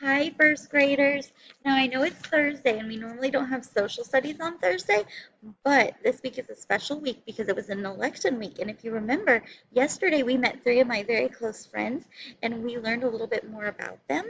Hi, first graders. Now, I know it's Thursday and we normally don't have social studies on Thursday, but this week is a special week because it was an election week. And if you remember, yesterday we met three of my very close friends and we learned a little bit more about them.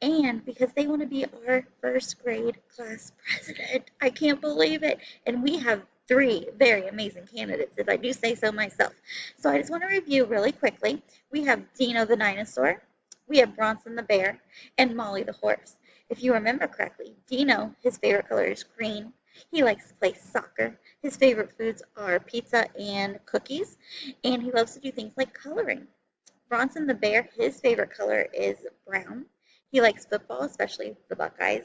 And because they want to be our first grade class president, I can't believe it. And we have three very amazing candidates, if I do say so myself. So I just want to review really quickly. We have Dino the Dinosaur. We have Bronson the Bear and Molly the horse. If you remember correctly, Dino, his favorite color is green. He likes to play soccer. His favorite foods are pizza and cookies, and he loves to do things like coloring. Bronson the bear, his favorite color is brown. He likes football, especially the Buckeyes,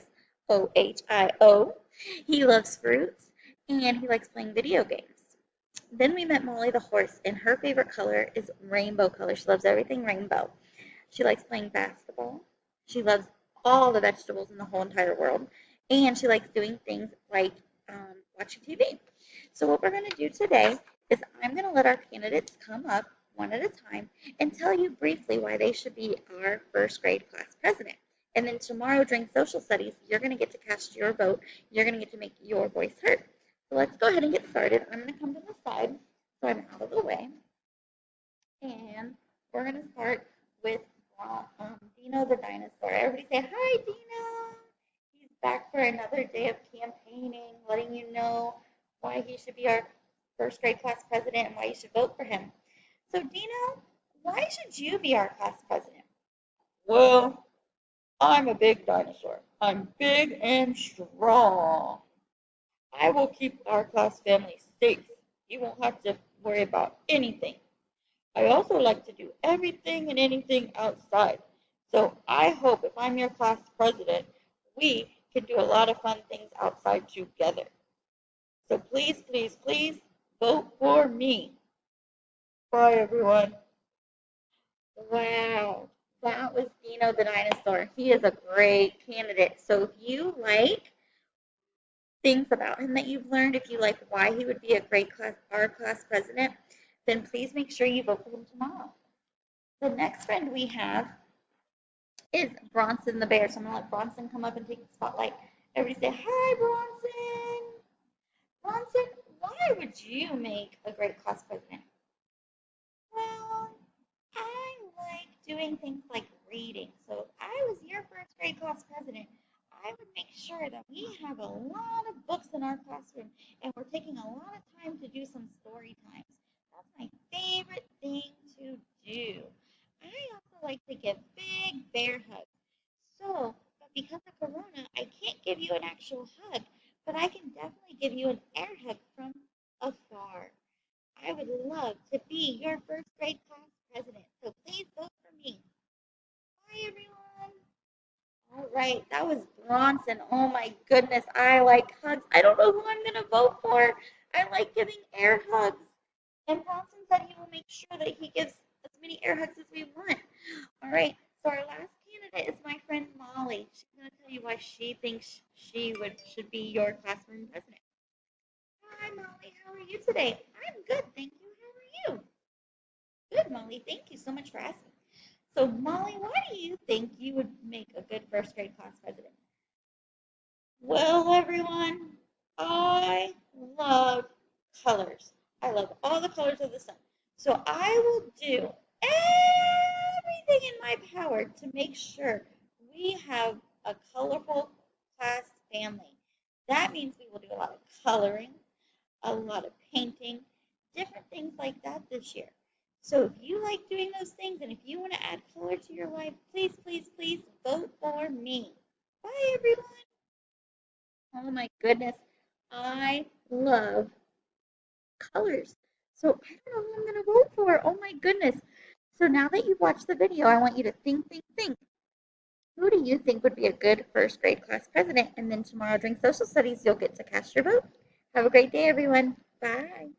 OHIO. He loves fruits, and he likes playing video games. Then we met Molly the horse, and her favorite color is rainbow color. She loves everything rainbow. She likes playing basketball. She loves all the vegetables in the whole entire world. And she likes doing things like watching TV. So, what we're going to do today is I'm going to let our candidates come up one at a time and tell you briefly why they should be our first grade class president. And then tomorrow during social studies, you're going to get to cast your vote. You're going to get to make your voice heard. So, let's go ahead and get started. I'm going to come to the side so I'm out of the way. And we're going to start with Dino the Dinosaur. Everybody say, hi, Dino. He's back for another day of campaigning, letting you know why he should be our first grade class president and why you should vote for him. So, Dino, why should you be our class president? Well, I'm a big dinosaur. I'm big and strong. I will keep our class family safe. You won't have to worry about anything. I also like to do everything and anything outside. So I hope if I'm your class president, we can do a lot of fun things outside together. So please, please, please vote for me. Bye, everyone. Wow, that was Dino the Dinosaur. He is a great candidate. So if you like things about him that you've learned, if you like why he would be a great class, our class president, then please make sure you vote for him tomorrow. The next friend we have is Bronson the bear. So I'm going to let Bronson come up and take the spotlight. Everybody say, hi, Bronson. Bronson, why would you make a great class president? Well, I like doing things like reading. So if I was your first grade class president, I would make sure that we have a lot of books in our classroom and we're taking a lot of time to do some story times. That's my favorite thing to do. I also like to give big bear hugs. So, but because of Corona, I can't give you an actual hug, but I can definitely give you an air hug from afar. I would love to be your first grade class president, so please vote for me. Bye, everyone. All right, that was Bronson. Oh my goodness, I like hugs. I don't know who I'm going to vote for. I like giving air hugs. And Bronson said he will make sure that he gives as many air hugs as we want. All right, so our last candidate is my friend Molly. She's going to tell you why she thinks she should be your classroom president. Hi, Molly. How are you today? I'm good, thank you. How are you? Good, Molly. Thank you so much for asking. So, Molly, why do you think you would make a good first grade class president? Well, everyone, I love colors. I love all the colors of the sun. So I will do everything in my power to make sure we have a colorful class family. That means we will do a lot of coloring, a lot of painting, different things like that this year. So if you like doing those things and if you want to add color to your life, please, please, please vote for me. Bye, everyone. Oh my goodness. I love colors. So I don't know who I'm going to vote for. Oh my goodness. So now that you've watched the video, I want you to think, think, think. Who do you think would be a good first grade class president? And then tomorrow during social studies, you'll get to cast your vote. Have a great day, everyone. Bye.